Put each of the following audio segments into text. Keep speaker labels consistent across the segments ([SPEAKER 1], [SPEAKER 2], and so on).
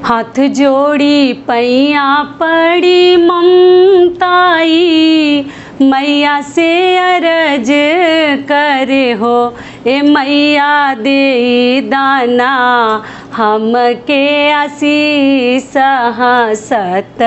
[SPEAKER 1] हाथ जोड़ी पैया पड़ी ममताई, मैया से अरज करे हो, ए मैया दे दाना हमके आशीष हंसत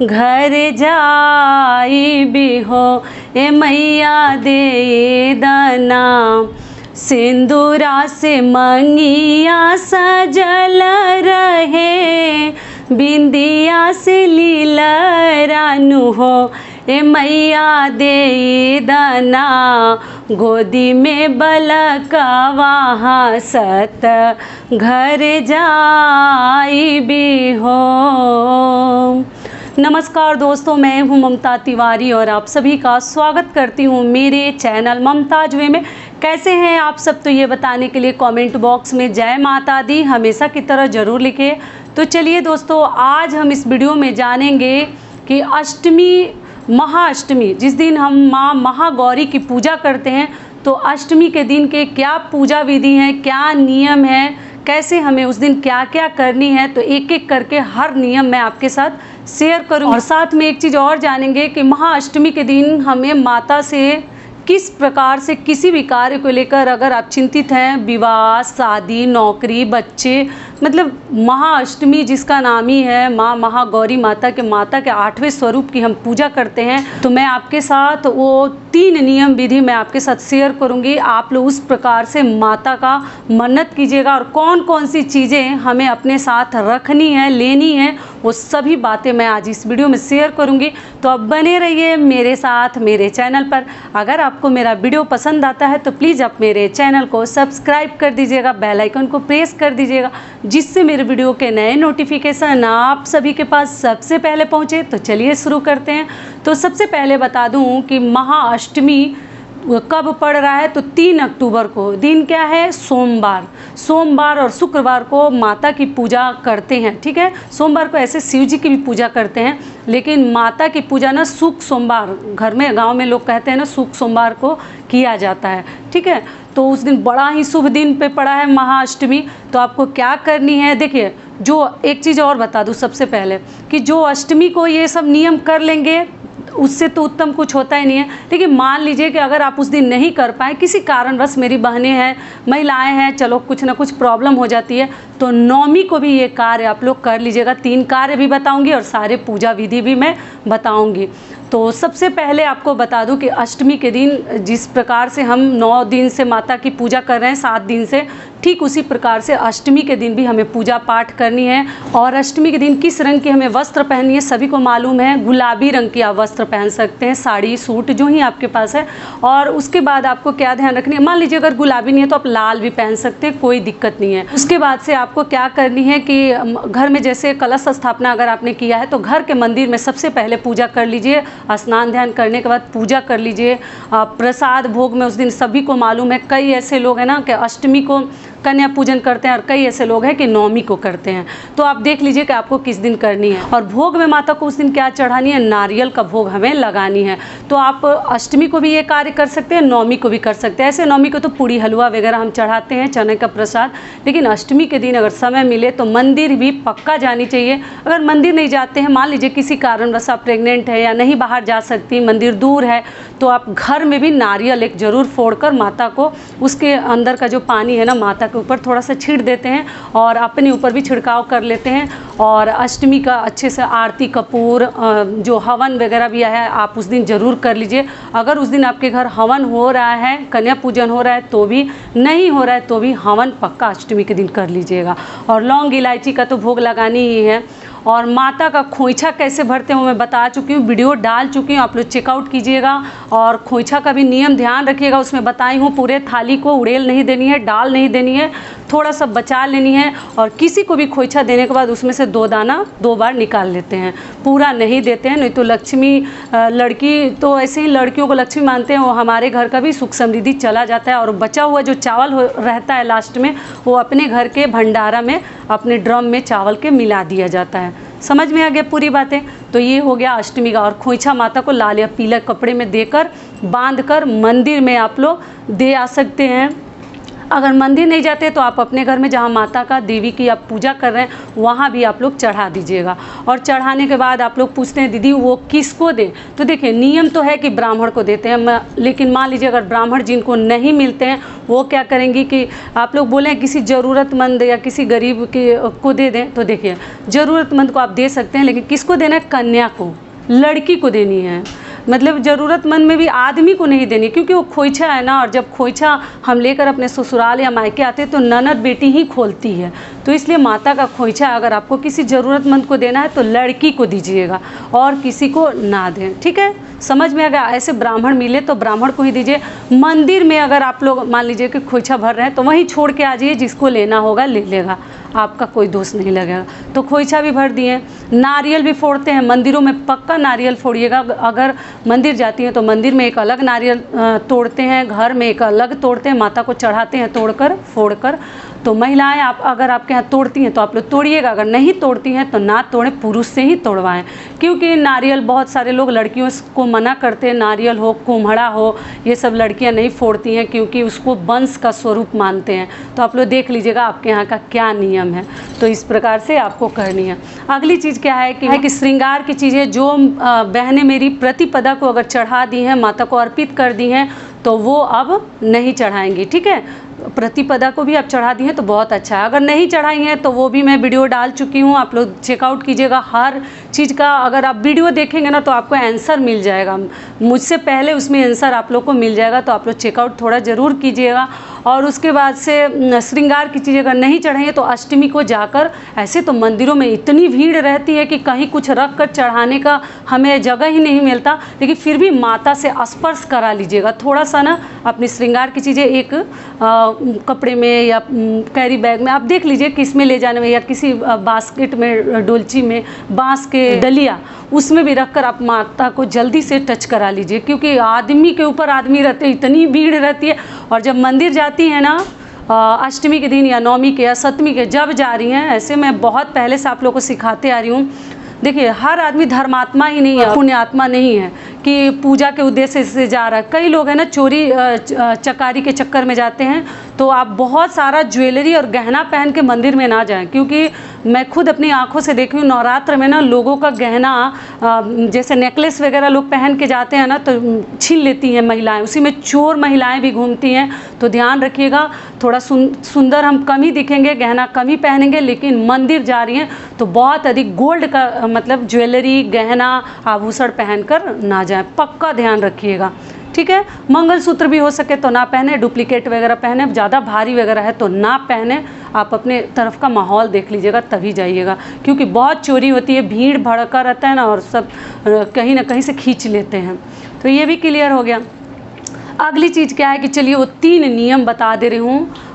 [SPEAKER 1] घर जाई भी हो, ए मैया दे दाना। सिंदूरा से मंगिया सजल रहे, बिंदिया से लीलरानु हो, ए मैया दे दाना गोदी में बलकवा हंसत घर जाई भी हो। नमस्कार दोस्तों, मैं हूं ममता तिवारी और आप सभी का स्वागत करती हूं मेरे चैनल ममताज वे में। कैसे हैं आप सब, तो ये बताने के लिए कमेंट बॉक्स में जय माता दी हमेशा की तरह ज़रूर लिखिए। तो चलिए दोस्तों, आज हम इस वीडियो में जानेंगे कि अष्टमी, महाअष्टमी, जिस दिन हम माँ महागौरी की पूजा करते हैं, तो अष्टमी के दिन के क्या पूजा विधि है, क्या नियम है, कैसे हमें उस दिन क्या क्या करनी है, तो एक एक करके हर नियम मैं आपके साथ शेयर करूँ। और साथ में एक चीज़ और जानेंगे कि महाअष्टमी के दिन हमें माता से किस प्रकार से किसी भी कार्य को लेकर अगर आप चिंतित हैं, विवाह, शादी, नौकरी, बच्चे, मतलब महाअष्टमी जिसका नाम ही है माँ महागौरी माता के 8वें स्वरूप की हम पूजा करते हैं, तो मैं आपके साथ वो 3 नियम विधि मैं आपके साथ शेयर करूंगी। आप लोग उस प्रकार से माता का मन्नत कीजिएगा और कौन कौन सी चीज़ें हमें अपने साथ रखनी है, लेनी है, वो सभी बातें मैं आज इस वीडियो में शेयर करूंगी। तो अब बने रहिए मेरे साथ मेरे चैनल पर। अगर आपको मेरा वीडियो पसंद आता है तो प्लीज़ आप मेरे चैनल को सब्सक्राइब कर दीजिएगा, बेल आइकन को प्रेस कर दीजिएगा, जिससे मेरे वीडियो के नए नोटिफिकेशन आप सभी के पास सबसे पहले पहुंचे। तो चलिए शुरू करते हैं। तो सबसे पहले बता दूं कि महाअष्टमी कब पड़ रहा है, तो 3 अक्टूबर को। दिन क्या है? सोमवार और शुक्रवार को माता की पूजा करते हैं, ठीक है। सोमवार को ऐसे शिव जी की भी पूजा करते हैं, लेकिन माता की पूजा ना शुक्र सोमवार, घर में गांव में लोग कहते हैं ना, शुक्र सोमवार को किया जाता है, ठीक है। तो उस दिन बड़ा ही शुभ दिन पे पड़ा है महाअष्टमी। तो आपको क्या करनी है, देखिए, जो एक चीज़ और बता दूं सबसे पहले कि जो अष्टमी को ये सब नियम कर लेंगे उससे तो उत्तम कुछ होता ही नहीं है। लेकिन मान लीजिए कि अगर आप उस दिन नहीं कर पाए, किसी कारणवश, मेरी बहनें हैं, महिलाएं हैं, चलो कुछ ना कुछ प्रॉब्लम हो जाती है, तो नौमी को भी ये कार्य आप लोग कर लीजिएगा। 3 कार्य भी बताऊंगी और सारे पूजा विधि भी मैं बताऊंगी। तो सबसे पहले आपको बता दूं कि अष्टमी के दिन जिस प्रकार से हम 9 दिन से माता की पूजा कर रहे हैं, 7 दिन से, ठीक उसी प्रकार से अष्टमी के दिन भी हमें पूजा पाठ करनी है। और अष्टमी के दिन किस रंग की हमें वस्त्र पहननी है सभी को मालूम है। गुलाबी रंग की आप वस्त्र पहन सकते हैं, साड़ी, सूट, जो ही आपके पास है। और उसके बाद आपको क्या ध्यान रखनी है, मान लीजिए अगर गुलाबी नहीं है तो आप लाल भी पहन सकते हैं, कोई दिक्कत नहीं है। उसके बाद से आपको क्या करनी है कि घर में जैसे कलश स्थापना अगर आपने किया है तो घर के मंदिर में सबसे पहले पूजा कर लीजिए। स्नान ध्यान करने के बाद पूजा कर लीजिए। प्रसाद भोग में उस दिन सभी को मालूम है, कई ऐसे लोग हैं ना कि अष्टमी को कन्या पूजन करते हैं और कई ऐसे लोग हैं कि नौमी को करते हैं। तो आप देख लीजिए कि आपको किस दिन करनी है। और भोग में माता को उस दिन क्या चढ़ानी है, नारियल का भोग हमें लगानी है। तो आप अष्टमी को भी ये कार्य कर सकते हैं, नौमी को भी कर सकते हैं। ऐसे नौमी को तो पूड़ी हलवा वगैरह हम चढ़ाते हैं, चने का प्रसाद, लेकिन अष्टमी के दिन अगर समय मिले तो मंदिर भी पक्का जानी चाहिए। अगर मंदिर नहीं जाते हैं, मान लीजिए किसी कारणवश आप प्रेग्नेंट है या नहीं बाहर जा सकती, मंदिर दूर है, तो आप घर में भी नारियल एक जरूर फोड़कर माता को, उसके अंदर का जो पानी है ना, माता के ऊपर थोड़ा सा छींट देते हैं और अपने ऊपर भी छिड़काव कर लेते हैं। और अष्टमी का अच्छे से आरती, कपूर, जो हवन वगैरह भी है, आप उस दिन ज़रूर कर लीजिए। अगर उस दिन आपके घर हवन हो रहा है, कन्या पूजन हो रहा है तो भी, नहीं हो रहा है तो भी हवन पक्का अष्टमी के दिन कर लीजिएगा। और लौंग इलायची का तो भोग लगानी ही है। और माता का खोइछा कैसे भरते हैं वो मैं बता चुकी हूँ, वीडियो डाल चुकी हूँ, आप लोग चेकआउट कीजिएगा। और खोइछा का भी नियम ध्यान रखिएगा, उसमें बताई हूँ, पूरे थाली को उड़ेल नहीं देनी है, डाल नहीं देनी है, थोड़ा सा बचा लेनी है। और किसी को भी खोइछा देने के बाद उसमें से 2 दाना 2 बार निकाल लेते हैं, पूरा नहीं देते हैं, नहीं तो लक्ष्मी, लड़की तो ऐसे ही लड़कियों को लक्ष्मी मानते हैं, वो हमारे घर का भी सुख समृद्धि चला जाता है। और बचा हुआ जो चावल रहता है लास्ट में, वो अपने घर के भंडारा में, अपने ड्रम में चावल के मिला दिया जाता है। समझ में आ गया पूरी बातें। तो ये हो गया अष्टमी का। और खोइछा माता को लाल या पीला कपड़े में देकर, बांध कर मंदिर में आप लोग दे आ सकते हैं। अगर मंदिर नहीं जाते तो आप अपने घर में जहाँ माता का देवी की आप पूजा कर रहे हैं वहाँ भी आप लोग चढ़ा दीजिएगा। और चढ़ाने के बाद आप लोग पूछते हैं दीदी वो किसको दें, तो देखिए नियम तो है कि ब्राह्मण को देते हैं, लेकिन मान लीजिए अगर ब्राह्मण जिनको नहीं मिलते हैं वो क्या करेंगी कि आप लोग बोलें किसी ज़रूरतमंद या किसी गरीब को दे दें, तो देखिए ज़रूरतमंद को आप दे सकते हैं, लेकिन किसको देना है, कन्या को, लड़की को देनी है। मतलब ज़रूरतमंद में भी आदमी को नहीं देनी, क्योंकि वो खोइछा है ना, और जब खोइछा हम लेकर अपने ससुराल या मायके आते हैं तो ननद बेटी ही खोलती है, तो इसलिए माता का खोइछा अगर आपको किसी ज़रूरतमंद को देना है तो लड़की को दीजिएगा और किसी को ना दें। ठीक है, समझ में अगर ऐसे ब्राह्मण मिले तो ब्राह्मण को ही दीजिए। मंदिर में अगर आप लोग मान लीजिए कि खोइछा भर रहे हैं तो वहीं छोड़ के आ जाइए, जिसको लेना होगा ले लेगा, आपका कोई दोष नहीं लगेगा। तो खोइछा भी भर दिए। नारियल भी फोड़ते हैं, मंदिरों में पक्का नारियल फोड़िएगा। अगर मंदिर जाती हैं तो मंदिर में एक अलग नारियल तोड़ते हैं, घर में एक अलग तोड़ते हैं, माता को चढ़ाते हैं तोड़कर फोड़कर। तो महिलाएं आप अगर आपके यहाँ तोड़ती हैं तो आप लोग तोड़िएगा, अगर नहीं तोड़ती हैं तो ना तोड़ें, पुरुष से ही तोड़वाएं। क्योंकि नारियल बहुत सारे लोग लड़कियों को मना करते हैं, नारियल हो कुम्हड़ा हो ये सब लड़कियां नहीं फोड़ती हैं, क्योंकि उसको वंश का स्वरूप मानते हैं। तो आप लोग देख लीजिएगा आपके यहाँ का क्या नियम है, तो इस प्रकार से आपको करनी है। अगली चीज़ क्या है कि श्रृंगार की चीज़ें जो बहनें मेरी प्रतिपदा को अगर चढ़ा दी हैं, माता को अर्पित कर दी हैं, तो वो अब नहीं चढ़ाएंगी। ठीक है, प्रतिपदा को भी आप चढ़ा दी हैं तो बहुत अच्छा है। अगर नहीं चढ़ाई हैं तो वो भी मैं वीडियो डाल चुकी हूँ, आप लोग चेकआउट कीजिएगा। हर चीज़ का अगर आप वीडियो देखेंगे ना तो आपको आंसर मिल जाएगा, मुझसे पहले उसमें आंसर आप लोग को मिल जाएगा, तो आप लोग चेकआउट थोड़ा ज़रूर कीजिएगा। और उसके बाद से श्रृंगार की चीज़ें अगर नहीं चढ़ाइए तो अष्टमी को जाकर, ऐसे तो मंदिरों में इतनी भीड़ रहती है कि कहीं कुछ रख कर चढ़ाने का हमें जगह ही नहीं मिलता, लेकिन फिर भी माता से स्पर्श करा लीजिएगा थोड़ा सा ना। अपनी श्रृंगार की चीज़ें एक कपड़े में या कैरी बैग में आप देख लीजिए किस में ले जाने में, या किसी बास्केट में, डोलची में, बांस के डलिया उसमें भी रखकर आप माता को जल्दी से टच करा लीजिए, क्योंकि आदमी के ऊपर आदमी रहते हैं, इतनी भीड़ रहती है। और जब मंदिर जाती है ना अष्टमी के दिन या नवमी के या सप्तमी के जब जा रही हैं, ऐसे मैं बहुत पहले से आप लोगों को सिखाते आ रही हूँ। देखिए हर आदमी धर्मात्मा ही नहीं है, पुण्यात्मा नहीं है कि पूजा के उद्देश्य से जा रहा है। कई लोग हैं ना चोरी चकारी के चक्कर में जाते हैं, तो आप बहुत सारा ज्वेलरी और गहना पहन के मंदिर में ना जाएं, क्योंकि मैं खुद अपनी आंखों से देखी हूँ नवरात्र में ना लोगों का गहना जैसे नेकलेस वगैरह लोग पहन के जाते हैं ना तो छीन लेती हैं महिलाएं, उसी में चोर महिलाएं भी घूमती हैं। तो ध्यान रखिएगा, थोड़ा सुंदर हम कम ही दिखेंगे, गहना कम ही पहनेंगे, लेकिन मंदिर जा रही हैं तो बहुत अधिक गोल्ड का मतलब ज्वेलरी गहना आभूषण पहनकर ना जाएं, पक्का ध्यान रखिएगा। ठीक है, मंगलसूत्र भी हो सके तो ना पहने, डुप्लीकेट वगैरह पहने, ज़्यादा भारी वगैरह है तो ना पहने। आप अपने तरफ का माहौल देख लीजिएगा तभी जाइएगा, क्योंकि बहुत चोरी होती है, भीड़ भड़का रहता है ना, और सब कहीं ना कहीं से खींच लेते हैं। तो ये भी क्लियर हो गया। अगली चीज़ क्या है कि चलिए वो 3 नियम बता दे रही हूँ।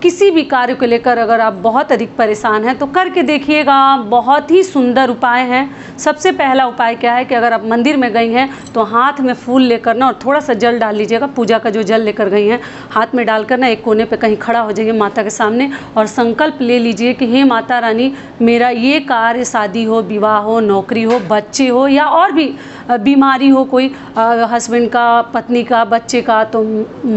[SPEAKER 1] किसी भी कार्य को लेकर अगर आप बहुत अधिक परेशान हैं तो करके देखिएगा, बहुत ही सुंदर उपाय हैं। सबसे पहला उपाय क्या है कि अगर आप मंदिर में गई हैं तो हाथ में फूल लेकर ना और थोड़ा सा जल डाल लीजिएगा, पूजा का जो जल लेकर गई हैं हाथ में डालकर ना एक कोने पे कहीं खड़ा हो जाइए माता के सामने और संकल्प ले लीजिए कि हे माता रानी, मेरा ये कार्य, शादी हो, विवाह हो, नौकरी हो, बच्चे हो या और भी बीमारी हो, कोई हस्बैंड का, पत्नी का, बच्चे का, तो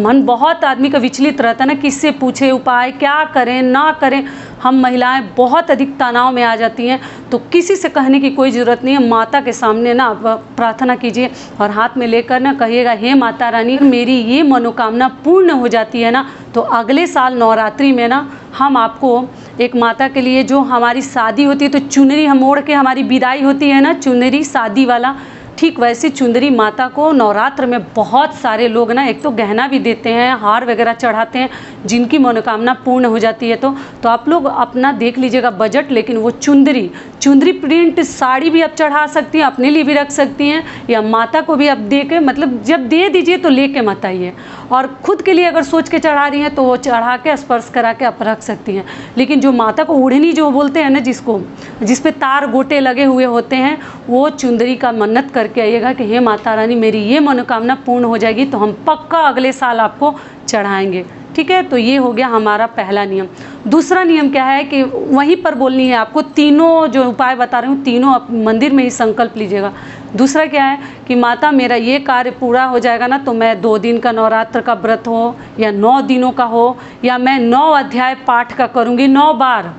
[SPEAKER 1] मन बहुत आदमी का विचलित रहता है ना, किससे पूछे उपाय, क्या करें ना करें। हम महिलाएं बहुत अधिक तनाव में आ जाती हैं, तो किसी से कहने की कोई ज़रूरत नहीं है। माता के सामने ना प्रार्थना कीजिए और हाथ में लेकर ना कहिएगा, हे माता रानी, मेरी ये मनोकामना पूर्ण हो जाती है ना तो अगले साल नवरात्रि में ना हम आपको एक माता के लिए, जो हमारी शादी होती है तो चुनरी हम ओढ़ के हमारी विदाई होती है ना, चुनरी शादी वाला, ठीक वैसे चुंदरी माता को नवरात्र में बहुत सारे लोग ना एक तो गहना भी देते हैं, हार वगैरह चढ़ाते हैं, जिनकी मनोकामना पूर्ण हो जाती है। तो आप लोग अपना देख लीजिएगा बजट, लेकिन वो चुंदरी प्रिंट साड़ी भी आप चढ़ा सकती हैं, अपने लिए भी रख सकती हैं, या माता को भी आप दे के, मतलब जब दे दीजिए तो ले के मत आइए। और खुद के लिए अगर सोच के चढ़ा रही हैं तो वो चढ़ा के स्पर्श करा के आप रख सकती हैं। लेकिन जो माता को ओढ़नी जो बोलते हैं ना, जिस पे तार गोटे लगे हुए होते हैं, वो चुंदरी का मन्नत करके आइएगा कि हे माता रानी, मेरी ये मनोकामना पूर्ण हो जाएगी तो हम पक्का अगले साल आपको चढ़ाएंगे। ठीक है, तो ये हो गया हमारा पहला नियम। दूसरा नियम क्या है कि वहीं पर बोलनी है आपको, तीनों जो उपाय बता रही हूँ तीनों आप मंदिर में ही संकल्प लीजिएगा। दूसरा क्या है कि माता मेरा ये कार्य पूरा हो जाएगा ना, तो मैं 2 दिन का नवरात्र का व्रत हो या 9 दिनों का हो, या मैं 9 अध्याय पाठ का करूँगी 9 बार।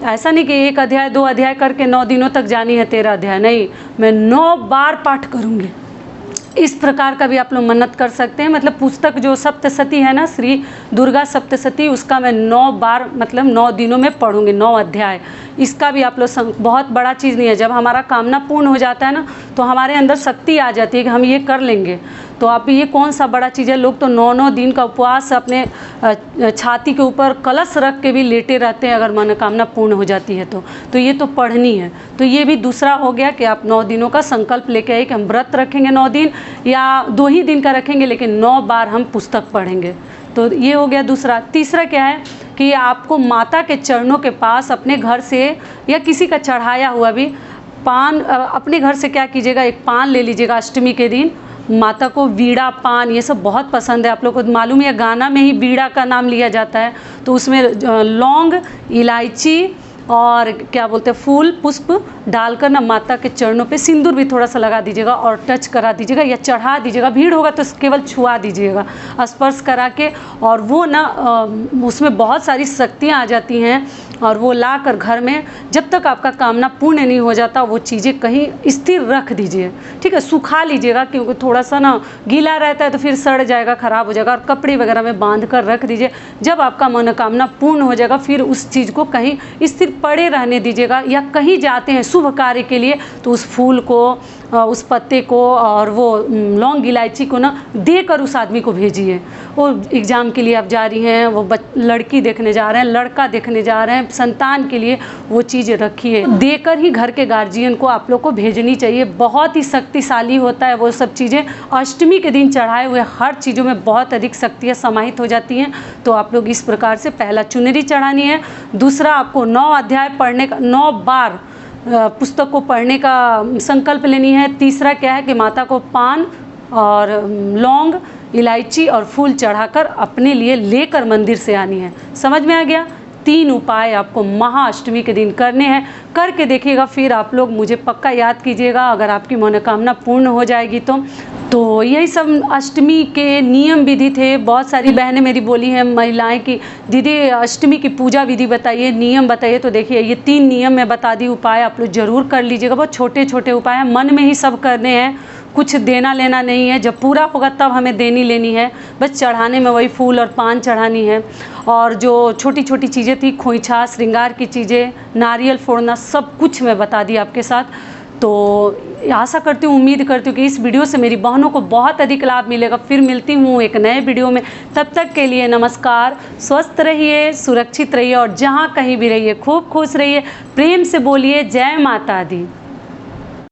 [SPEAKER 1] ऐसा नहीं कि 1 अध्याय 2 अध्याय करके 9 दिनों तक जानी है 13 अध्याय, नहीं, मैं 9 बार पाठ करूँगी। इस प्रकार का भी आप लोग मन्नत कर सकते हैं। मतलब पुस्तक जो सप्तशती है ना, श्री दुर्गा सप्तशती, उसका मैं 9 बार मतलब 9 दिनों में पढ़ूंगी 9 अध्याय। इसका भी आप लोग, बहुत बड़ा चीज़ नहीं है। जब हमारा कामना पूर्ण हो जाता है ना, तो हमारे अंदर शक्ति आ जाती है कि हम ये कर लेंगे। तो आप ये कौन सा बड़ा चीज़ है। लोग तो 9 दिन का उपवास अपने छाती के ऊपर कलश रख के भी लेटे रहते हैं अगर मनोकामना पूर्ण हो जाती है तो ये तो पढ़नी है। तो ये भी दूसरा हो गया कि आप 9 दिनों का संकल्प लेके आए कि हम व्रत रखेंगे 9 दिन, या 2 ही दिन का रखेंगे लेकिन 9 बार हम पुस्तक पढ़ेंगे। तो ये हो गया दूसरा। तीसरा क्या है कि आपको माता के चरणों के पास अपने घर से या किसी का चढ़ाया हुआ भी पान, अपने घर से क्या कीजिएगा, एक पान ले लीजिएगा। अष्टमी के दिन माता को बीड़ा पान ये सब बहुत पसंद है। आप लोग को मालूम है गाना में ही बीड़ा का नाम लिया जाता है। तो उसमें लौंग, इलायची और क्या बोलते हैं फूल पुष्प डालकर ना माता के चरणों पे सिंदूर भी थोड़ा सा लगा दीजिएगा और टच करा दीजिएगा या चढ़ा दीजिएगा। भीड़ होगा तो केवल छुआ दीजिएगा स्पर्श करा के, और वो ना उसमें बहुत सारी शक्तियाँ आ जाती हैं। और वो ला कर घर में जब तक आपका कामना पूर्ण नहीं हो जाता वो चीज़ें कहीं स्थिर रख दीजिए, ठीक है। सुखा लीजिएगा क्योंकि थोड़ा सा ना गीला रहता है तो फिर सड़ जाएगा, ख़राब हो जाएगा। और कपड़े वगैरह में बांध कर रख दीजिए। जब आपका मनोकामना पूर्ण हो जाएगा फिर उस चीज़ को कहीं स्थिर पड़े रहने दीजिएगा। या कहीं जाते हैं शुभ कार्य के लिए तो उस फूल को, उस पत्ते को और वो लौंग इलायची को ना देकर उस आदमी को भेजिए। वो एग्ज़ाम के लिए आप जा रही हैं, वो लड़की देखने जा रहे हैं, लड़का देखने जा रहे हैं, संतान के लिए वो चीज़ रखिए। देकर ही घर के गार्जियन को आप लोग को भेजनी चाहिए। बहुत ही शक्तिशाली होता है वो सब चीज़ें। अष्टमी के दिन चढ़ाए हुए हर चीज़ों में बहुत अधिक शक्तियाँ समाहित हो जाती हैं। तो आप लोग इस प्रकार से पहला चुनरी चढ़ानी है। दूसरा आपको 9 अध्याय पढ़ने का, 9 बार पुस्तक को पढ़ने का संकल्प लेनी है। तीसरा क्या है कि माता को पान और लौंग, इलायची और फूल चढ़ाकर अपने लिए लेकर मंदिर से आनी है। समझ में आ गया? 3 उपाय आपको महाअष्टमी के दिन करने हैं। करके देखिएगा, फिर आप लोग मुझे पक्का याद कीजिएगा अगर आपकी मनोकामना पूर्ण हो जाएगी तो यही सब अष्टमी के नियम विधि थे। बहुत सारी बहनें मेरी बोली हैं महिलाएं कि दीदी अष्टमी की पूजा विधि बताइए, नियम बताइए। तो देखिए ये 3 नियम मैं बता दी, उपाय आप लोग ज़रूर कर लीजिएगा। बहुत छोटे छोटे उपाय हैं, मन में ही सब करने हैं, कुछ देना लेना नहीं है। जब पूरा होगा तब हमें देनी लेनी है। बस चढ़ाने में वही फूल और पान चढ़ानी है। और जो छोटी छोटी चीज़ें थी, खोइछा, श्रृंगार की चीज़ें, नारियल फोड़ना, सब कुछ मैं बता दी आपके साथ। तो आशा करती हूँ, उम्मीद करती हूँ कि इस वीडियो से मेरी बहनों को बहुत अधिक लाभ मिलेगा। फिर मिलती हूँ एक नए वीडियो में। तब तक के लिए नमस्कार। स्वस्थ रहिए, सुरक्षित रहिए और जहाँ कहीं भी रहिए खूब खुश रहिए। प्रेम से बोलिए जय माता दी।